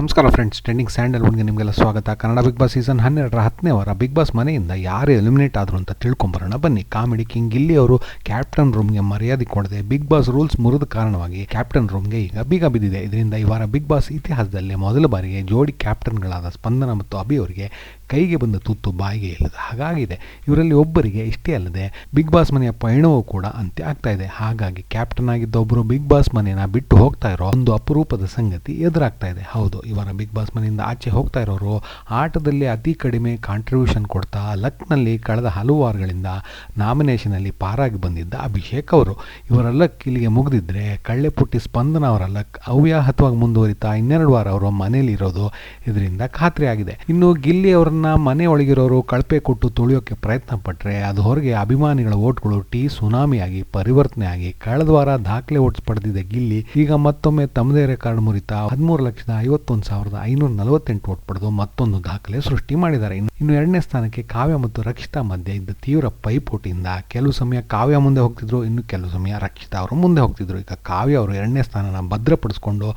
ನಮಸ್ಕಾರ friends, trending ಸ್ಯಾಂಡಲ್ವುಡ್ಗೆ ನಿಮಗೆಲ್ಲ ಸ್ವಾಗತ. ಕನ್ನಡ ಬಿಗ್ ಬಾಸ್ ಸೀಸನ್ 12ರ 10ನೇ ವಾರ ಬಿಗ್ ಬಾಸ್ ಮನೆಯಿಂದ ಯಾರು ಎಲಿಮಿನೇಟ್ ಆದರು ಅಂತ ತಿಳ್ಕೊಂಬರೋಣ ಬನ್ನಿ. ಕಾಮಿಡಿ ಕಿಂಗ್ ಗಿಲ್ಲಿ ಅವರು ಕ್ಯಾಪ್ಟನ್ ರೂಮ್ಗೆ ಮರ್ಯಾದೆ ಕೊಡದೆ ಬಿಗ್ ಬಾಸ್ ರೂಲ್ಸ್ ಮುರಿದ ಕಾರಣವಾಗಿ ಕ್ಯಾಪ್ಟನ್ ರೂಮ್ಗೆ ಈಗ ಬೀಗ ಬಿದ್ದಿದೆ. ಇದರಿಂದ ಈ ವಾರ ಬಿಗ್ ಬಾಸ್ ಇತಿಹಾಸದಲ್ಲೇ ಮೊದಲ ಬಾರಿಗೆ ಜೋಡಿ ಕ್ಯಾಪ್ಟನ್ಗಳಾದ ಸ್ಪಂದನ ಮತ್ತು ಅಭಿ ಅವರಿಗೆ ಕೈಗೆ ಬಂದ ತುತ್ತು ಬಾಯಿಗೆ ಇಲ್ಲದ ಹಾಗಾಗಿದೆ. ಇವರಲ್ಲಿ ಒಬ್ಬರಿಗೆ ಇಷ್ಟೇ ಅಲ್ಲದೆ ಬಿಗ್ ಬಾಸ್ ಮನೆಯ ಪಯಣವೂ ಕೂಡ ಅಂತ್ಯ ಆಗ್ತಾ ಇದೆ. ಹಾಗಾಗಿ ಕ್ಯಾಪ್ಟನ್ ಆಗಿದ್ದ ಒಬ್ಬರು ಬಿಗ್ ಬಾಸ್ ಮನೆಯನ್ನ ಬಿಟ್ಟು ಹೋಗ್ತಾ ಇರೋ ಒಂದು ಅಪರೂಪದ ಸಂಗತಿ ಎದುರಾಗ್ತಾ ಇದೆ. ಹೌದು, ಇವರ ಬಿಗ್ ಬಾಸ್ ಮನೆಯಿಂದ ಆಚೆ ಹೋಗ್ತಾ ಇರೋರು ಆಟದಲ್ಲಿ ಅತಿ ಕಡಿಮೆ ಕಾಂಟ್ರಿಬ್ಯೂಷನ್ ಕೊಡ್ತಾ ಲಕ್ನಲ್ಲಿ ಕಳೆದ ಹಲವು ವಾರಗಳಿಂದ ನಾಮಿನೇಷನಲ್ಲಿ ಪಾರಾಗಿ ಬಂದಿದ್ದ ಅಭಿಷೇಕ್ ಅವರು. ಇವರ ಲಕ್ ಇಲ್ಲಿಗೆ ಮುಗಿದಿದ್ರೆ ಕಳ್ಳೆಪುಟ್ಟಿ ಸ್ಪಂದನ ಅವರ ಲಕ್ ಅವ್ಯಾಹತವಾಗಿ ಮುಂದುವರಿತಾ 12 ವಾರ ಅವರು ಮನೇಲಿ ಇರೋದು ಇದರಿಂದ ಖಾತ್ರಿ ಆಗಿದೆ. ಇನ್ನು ಗಿಲ್ಲಿ ಅವರನ್ನ ಮನೆ ಒಳಗಿರೋರು ಕಳಪೆ ಕೊಟ್ಟು ತುಳಿಯೋಕೆ ಪ್ರಯತ್ನ ಪಟ್ಟರೆ ಅದು ಹೊರಗೆ ಅಭಿಮಾನಿಗಳ ಓಟ್ಗಳು ಸುನಾಮಿಯಾಗಿ ಪರಿವರ್ತನೆ ಆಗಿ ಕಳೆದ ವಾರ ದಾಖಲೆ ಓಟ್ಸ್ ಪಡೆದಿದ್ದ ಗಿಲ್ಲಿ ಈಗ ಮತ್ತೊಮ್ಮೆ ತಮ್ಮದೇ ರೆಕಾರ್ಡ್ ಮುರಿತಾ 13,51,548 ಓಟ್ ಪಡೆದು ಮತ್ತೊಂದು ದಾಖಲೆ ಸೃಷ್ಟಿ ಮಾಡಿದ್ದಾರೆ. ಇನ್ನು 2ನೇ ಸ್ಥಾನಕ್ಕೆ ಕಾವ್ಯ ಮತ್ತು ರಕ್ಷಿತಾ ಮಧ್ಯೆ ಇದ್ದ ತೀವ್ರ ಪೈಪೋಟಿಯಿಂದ ಕೆಲವು ಸಮಯ ಕಾವ್ಯ ಮುಂದೆ ಹೋಗ್ತಿದ್ರು, ಇನ್ನು ಕೆಲವು ಸಮಯ ರಕ್ಷಿತಾ ಅವರು ಮುಂದೆ ಹೋಗ್ತಿದ್ರು. ಈಗ ಕಾವ್ಯ ಅವರು 2ನೇ ಸ್ಥಾನನ ಭದ್ರಪಡಿಸಿಕೊಂಡು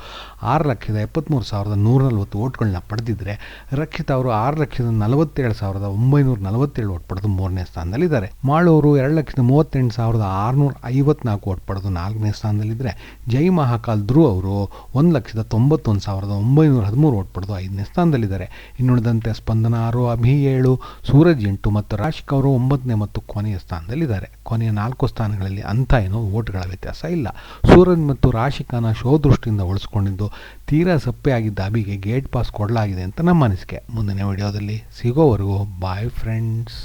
6,73,140 ಓಟ್ಗಳನ್ನ ಪಡೆದಿದ್ರೆ ರಕ್ಷಿತಾ ಅವರು 6,47,947 ಓಟ್ ಪಡೆದು 3ನೇ ಸ್ಥಾನದಲ್ಲಿದ್ದಾರೆ. ಮಾಳು ಅವರು 2,38,654 ಓಟ್ ಪಡೆದು 4ನೇ ಸ್ಥಾನದಲ್ಲಿದ್ದರೆ ಜೈ ಮಹಾಕಾಲ್ ಧ್ರುವ್ ಅವರು 1,91,913 ಓಟ್ ಪಡೆದು 5ನೇ ಸ್ಥಾನದಲ್ಲಿದ್ದಾರೆ. ಇನ್ನುಳಿದಂತೆ ಸ್ಪಂದನ 6, ಅಭಿ 7, ಸೂರಜ್ 8 ಮತ್ತು ರಾಶಿಕ್ ಅವರು 9ನೇ ಮತ್ತು ಕೊನೆಯ ಸ್ಥಾನದಲ್ಲಿದ್ದಾರೆ. ಕೊನೆಯ 4 ಸ್ಥಾನಗಳಲ್ಲಿ ಅಂಥ ಏನೋ ಓಟ್ಗಳ ವ್ಯತ್ಯಾಸ ಇಲ್ಲ. ಸೂರಜ್ ಮತ್ತು ರಾಶಿಕನ ಶೋ ದೃಷ್ಟಿಯಿಂದ ಉಳಿಸ್ಕೊಂಡಿದ್ದು ತೀರಾ ಸಪ್ಪೆ ಆಗಿದ್ದ ಅಭಿಗೆ ಗೇಟ್ ಪಾಸ್ ಕೊಡಲಾಗಿದೆ ಅಂತ ನಮ್ಮ ಅನಿಸಿಕೆ. ಮುಂದಿನ ವಿಡಿಯೋದಲ್ಲಿ ಸಿಗೋವರೆಗೂ ಬಾಯ್ ಫ್ರೆಂಡ್ಸ್.